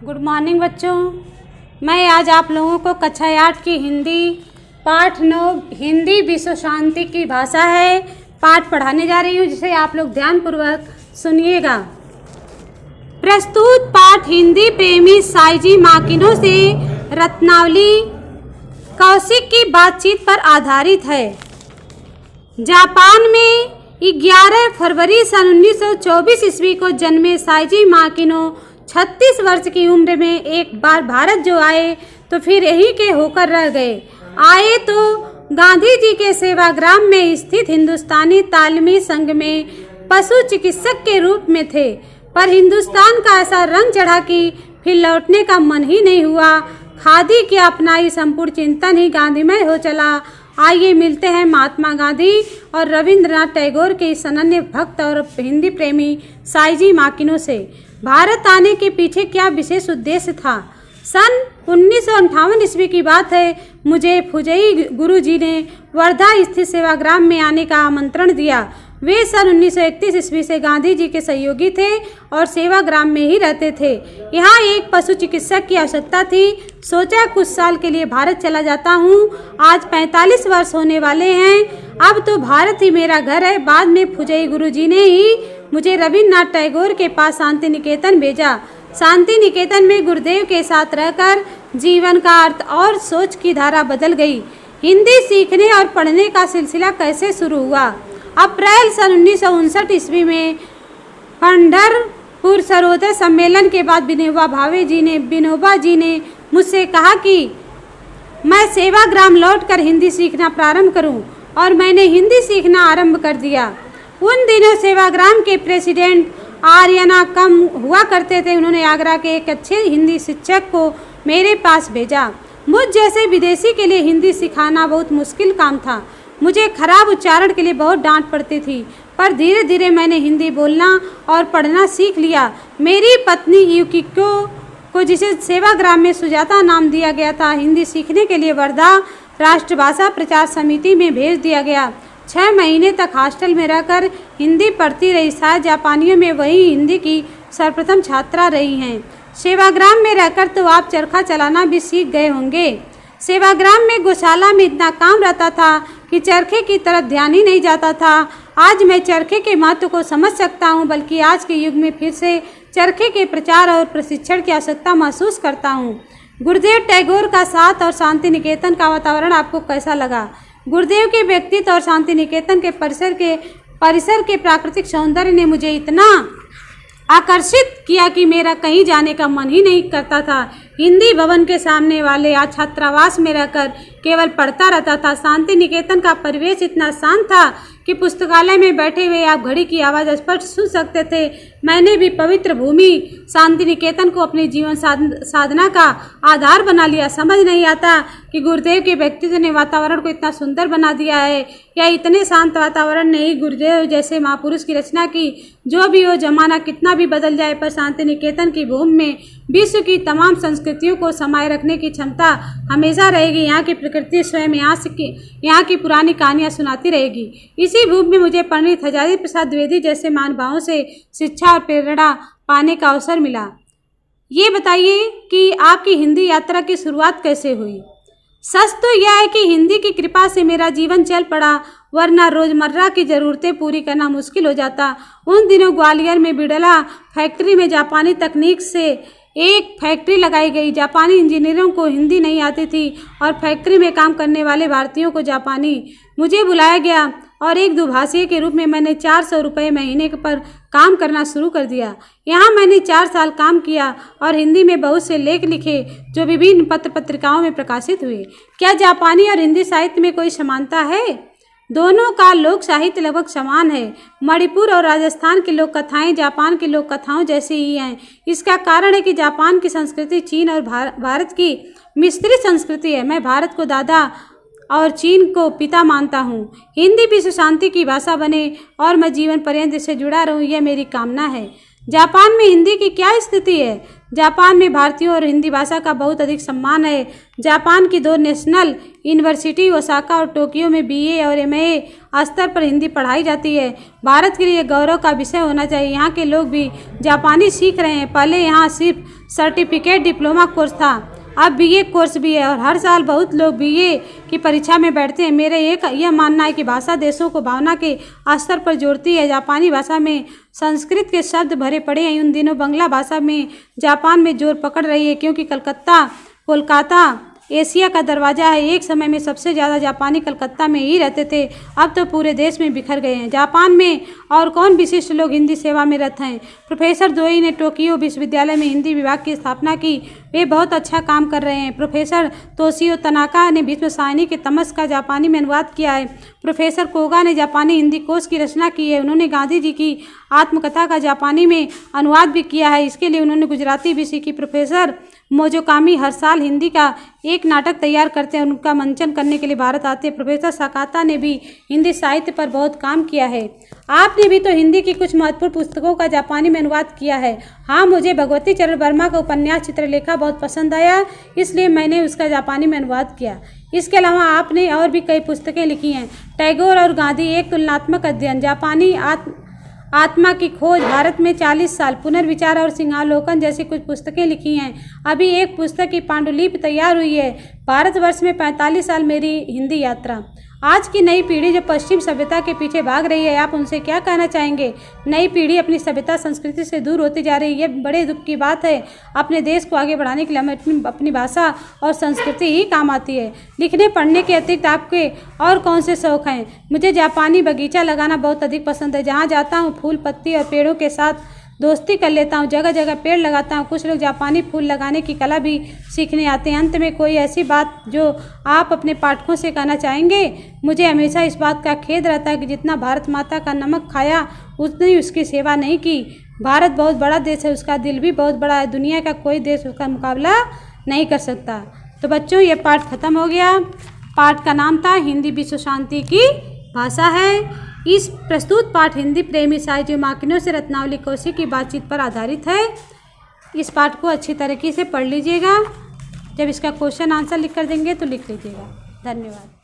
Good morning बच्चों। मैं आज आप लोगों को कक्षा 8 की हिंदी पाठ 9 हिंदी विश्व शांति की भाषा है पाठ पढ़ाने जा रही हूँ, जिसे आप लोग ध्यानपूर्वक सुनिएगा। प्रस्तुत पाठ हिंदी प्रेमी साईजी माकिनो से रत्नावली कौशिक की बातचीत पर आधारित है। जापान में 11 फरवरी सन 1924 ईस्वी को जन्मे साईजी माकिनो 36 वर्ष की उम्र में एक बार भारत जो आए तो फिर यहीं के होकर रह गए। आए तो गांधी जी के सेवाग्राम में स्थित हिंदुस्तानी तालीमी संघ में पशु चिकित्सक के रूप में थे, पर हिंदुस्तान का ऐसा रंग चढ़ा कि फिर लौटने का मन ही नहीं हुआ। खादी की अपनाई संपूर्ण चिंतन ही गांधीमय हो चला। आइए मिलते हैं महात्मा गांधी और रविंद्रनाथ टैगोर के इस अनन्य भक्त और हिंदी प्रेमी साईजी माकिनो से। भारत आने के पीछे क्या विशेष उद्देश्य था? सन 1958 ईस्वी की बात है। मुझे फुजई गुरुजी ने वर्धा स्थित सेवाग्राम में आने का आमंत्रण दिया। वे सन 1931 ईस्वी से गांधी जी के सहयोगी थे और सेवाग्राम में ही रहते थे। यहाँ एक पशु चिकित्सक की आवश्यकता थी। सोचा कुछ साल के लिए भारत चला जाता हूँ। आज 45 वर्ष होने वाले हैं। अब तो भारत ही मेरा घर है। बाद में फुजई गुरुजी ने ही मुझे रविंद्रनाथ टैगोर के पास शांति निकेतन भेजा। शांति निकेतन में गुरुदेव के साथ रहकर जीवन का अर्थ और सोच की धारा बदल गई। हिंदी सीखने और पढ़ने का सिलसिला कैसे शुरू हुआ? अप्रैल सन 1959 ईस्वी में पंढरपुर सर्वोदय सम्मेलन के बाद विनोबा जी ने मुझसे कहा कि मैं सेवाग्राम लौटकर हिंदी सीखना प्रारंभ करूं, और मैंने हिंदी सीखना आरंभ कर दिया। उन दिनों सेवाग्राम के प्रेसिडेंट आर्यना कम हुआ करते थे। उन्होंने आगरा के एक अच्छे हिंदी शिक्षक को मेरे पास भेजा। मुझ जैसे विदेशी के लिए हिंदी सिखाना बहुत मुश्किल काम था। मुझे खराब उच्चारण के लिए बहुत डांट पड़ती थी, पर धीरे धीरे मैंने हिंदी बोलना और पढ़ना सीख लिया। मेरी पत्नी युकिको को, जिसे सेवाग्राम में सुजाता नाम दिया गया था, हिंदी सीखने के लिए वर्धा राष्ट्रभाषा प्रचार समिति में भेज दिया गया। 6 महीने तक हॉस्टल में रहकर हिंदी पढ़ती रही। शायद जापानियों में वही हिंदी की सर्वप्रथम छात्रा रही हैं। सेवाग्राम में रहकर तो आप चरखा चलाना भी सीख गए होंगे। सेवाग्राम में गौशाला में इतना काम रहता था कि चरखे की तरफ ध्यान ही नहीं जाता था। आज मैं चरखे के महत्व को समझ सकता हूँ, बल्कि आज के युग में फिर से चरखे के प्रचार और प्रशिक्षण की आवश्यकता महसूस करता हूँ। गुरुदेव टैगोर का साथ और शांति निकेतन का वातावरण आपको कैसा लगा? गुरुदेव के व्यक्तित्व और शांति निकेतन के परिसर के प्राकृतिक सौंदर्य ने मुझे इतना आकर्षित किया कि मेरा कहीं जाने का मन ही नहीं करता था। हिंदी भवन के सामने वाले छात्रावास में रहकर केवल पढ़ता रहता था। शांति निकेतन का परिवेश इतना शांत था कि पुस्तकालय में बैठे हुए आप घड़ी की आवाज़ स्पष्ट सुन सकते थे। मैंने भी पवित्र भूमि शांति निकेतन को अपने जीवन साधना का आधार बना लिया। समझ नहीं आता कि गुरुदेव के व्यक्तित्व ने वातावरण को इतना सुंदर बना दिया है, या इतने शांत वातावरण ने ही गुरुदेव जैसे महापुरुष की रचना की। जो भी हो, जमाना कितना भी बदल जाए, पर शांति निकेतन की भूमि में विश्व की तमाम संस्कृतियों को समाये रखने की क्षमता हमेशा रहेगी। यहाँ की प्रकृति स्वयं यहाँ की पुरानी कहानियाँ सुनाती रहेगी। इसी भूमि में मुझे पंडित हजारी प्रसाद द्विवेदी जैसे महानुभावों से शिक्षा और प्रेरणा पाने का अवसर मिला। ये बताइए कि आपकी हिंदी यात्रा की शुरुआत कैसे हुई? सच तो यह है कि हिंदी की कृपा से मेरा जीवन चल पड़ा, वरना रोजमर्रा की ज़रूरतें पूरी करना मुश्किल हो जाता। उन दिनों ग्वालियर में बिड़ला फैक्ट्री में जापानी तकनीक से एक फैक्ट्री लगाई गई। जापानी इंजीनियरों को हिंदी नहीं आती थी और फैक्ट्री में काम करने वाले भारतीयों को जापानी। मुझे बुलाया गया और एक दुभाषी के रूप में मैंने 400 रुपये महीने पर काम करना शुरू कर दिया। यहाँ मैंने 4 साल काम किया और हिंदी में बहुत से लेख लिखे जो विभिन्न पत्र पत्रिकाओं में प्रकाशित हुए। क्या जापानी और हिंदी साहित्य में कोई समानता है? दोनों का लोक साहित्य लगभग समान है। मणिपुर और राजस्थान की लोक कथाएँ जापान की लोक कथाओं जैसी ही हैं। इसका कारण है कि जापान की संस्कृति चीन और भारत की मिश्रित संस्कृति है। मैं भारत को दादा और चीन को पिता मानता हूँ। हिंदी विश्व शांति की भाषा बने और मैं जीवन पर्यंत इससे जुड़ा रहूँ, यह मेरी कामना है। जापान में हिंदी की क्या स्थिति है? जापान में भारतीयों और हिंदी भाषा का बहुत अधिक सम्मान है। जापान की 2 नेशनल यूनिवर्सिटी ओसाका और टोक्यो में BA और MA स्तर पर हिंदी पढ़ाई जाती है। भारत के लिए गौरव का विषय होना चाहिए। यहाँ के लोग भी जापानी सीख रहे हैं। पहले यहाँ सिर्फ सर्टिफिकेट डिप्लोमा कोर्स था, अब BA कोर्स भी है और हर साल बहुत लोग BA की परीक्षा में बैठते हैं। मेरा यह मानना है कि भाषा देशों को भावना के स्तर पर जोड़ती है। जापानी भाषा में संस्कृत के शब्द भरे पड़े हैं। उन दिनों बांग्ला भाषा में जापान में जोर पकड़ रही है, क्योंकि कोलकाता एशिया का दरवाज़ा है। एक समय में सबसे ज़्यादा जापानी कलकत्ता में ही रहते थे, अब तो पूरे देश में बिखर गए हैं। जापान में और कौन विशिष्ट लोग हिंदी सेवा में रत हैं? प्रोफेसर दोई ने टोक्यो विश्वविद्यालय में हिंदी विभाग की स्थापना की। वे बहुत अच्छा काम कर रहे हैं। प्रोफेसर तोशियो तनाका ने भीष्म साहनी के तमस का जापानी में अनुवाद किया है। प्रोफेसर कोगा ने जापानी हिंदी कोश की रचना की है। उन्होंने गांधी जी की आत्मकथा का जापानी में अनुवाद भी किया है। इसके लिए उन्होंने गुजराती भी सीखी। प्रोफेसर मोजोकामी हर साल हिंदी का एक नाटक तैयार करते हैं। उनका मंचन करने के लिए भारत आते हैं। प्रोफेसर साकाता ने भी हिंदी साहित्य पर बहुत काम किया है। आपने भी तो हिंदी की कुछ महत्वपूर्ण पुस्तकों का जापानी में अनुवाद किया है। हाँ, मुझे भगवती चरण वर्मा का उपन्यास चित्रलेखा बहुत पसंद आया, इसलिए मैंने उसका जापानी में अनुवाद किया। इसके अलावा आपने और भी कई पुस्तकें लिखी हैं। टैगोर और गांधी, एक तुलनात्मक अध्ययन, जापानी आत्मा की खोज, भारत में 40 साल, पुनर्विचार और सिंहावलोकन जैसी कुछ पुस्तकें लिखी हैं। अभी एक पुस्तक की पांडुलिपि तैयार हुई है, भारतवर्ष में 45 साल मेरी हिंदी यात्रा। आज की नई पीढ़ी जो पश्चिम सभ्यता के पीछे भाग रही है, आप उनसे क्या कहना चाहेंगे? नई पीढ़ी अपनी सभ्यता संस्कृति से दूर होती जा रही है। ये बड़े दुख की बात है। अपने देश को आगे बढ़ाने के लिए हमें अपनी भाषा और संस्कृति ही काम आती है। लिखने पढ़ने के अतिरिक्त आपके और कौन से शौक़ हैं? मुझे जापानी बगीचा लगाना बहुत अधिक पसंद है। जहाँ जाता हूँ फूल पत्ती और पेड़ों के साथ दोस्ती कर लेता हूँ। जगह जगह पेड़ लगाता हूँ। कुछ लोग जापानी फूल लगाने की कला भी सीखने आते हैं। अंत में कोई ऐसी बात जो आप अपने पाठकों से कहना चाहेंगे? मुझे हमेशा इस बात का खेद रहता है कि जितना भारत माता का नमक खाया उतनी उसकी सेवा नहीं की। भारत बहुत बड़ा देश है, उसका दिल भी बहुत बड़ा है। दुनिया का कोई देश उसका मुकाबला नहीं कर सकता। तो बच्चों, ये पाठ खत्म हो गया। पाठ का नाम था हिंदी विश्व शांति की भाषा है। इस प्रस्तुत पाठ हिंदी प्रेमी साहित्य माकिनों से रत्नावली कौशिक की बातचीत पर आधारित है। इस पाठ को अच्छी तरीके से पढ़ लीजिएगा। जब इसका क्वेश्चन आंसर लिख कर देंगे तो लिख लीजिएगा। धन्यवाद।